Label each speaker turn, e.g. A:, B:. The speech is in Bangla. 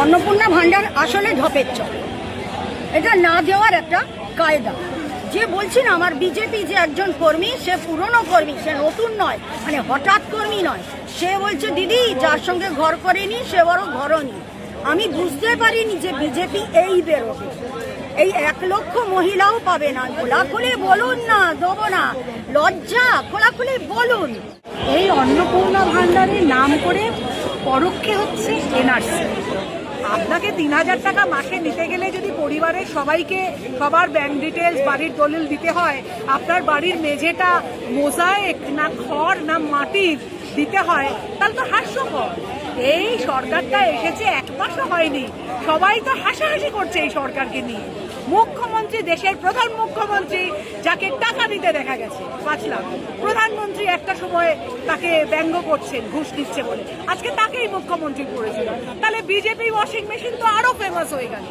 A: অন্নপূর্ণা ভান্ডার আসলে ঢপের চল, এটা না দেওয়ার একটা কায়দা। যে বলছি না, আমার বিজেপি যে একজন কর্মী, সে পুরনো কর্মী, সে নতুন নয়, মানে হঠাৎ কর্মী নয়। সে বলছে দিদি যার সঙ্গে ঘর করেনি সে বড় ঘরনি। আমি বুঝতে পারিনি যে বিজেপি এই বেরোবে, এই 1 লক্ষ মহিলাও পাবে না। খোলাখুলি বলুন না, দেবো না, লজ্জা, খোলাখুলি বলুন।
B: এই অন্নপূর্ণা ভান্ডারের নাম করে পরোক্ষে হচ্ছে এনআরসি। আপনাকে 3000 টাকা মাসে নিতে গেলে যদি পরিবারের সবাইকে সবার ব্যাংক ডিটেলস, বাড়ির দলিল দিতে হয়, আপনার বাড়ির মেঝেটা মোজাইক না খড় না মাটির দিতে হয়, তাহলে তো হাস্যকর। এই সরকারটা এসেছে 1 মাসও হয়নি, সবাই তো হাসাহাসি করছে এই সরকারকে নিয়ে। মুখ্যমন্ত্রী, দেশের প্রধান মুখ্যমন্ত্রী, যাকে টাকা দিতে দেখা গেছে 5 লাখ, প্রধানমন্ত্রী একটা সময় তাকে ব্যঙ্গ করছেন ঘুষ দিচ্ছে বলে, আজকে তাকেই মুখ্যমন্ত্রী করেছিল। তাহলে বিজেপি ওয়াশিং মেশিন তো আরো ফেমাস হয়ে গেল।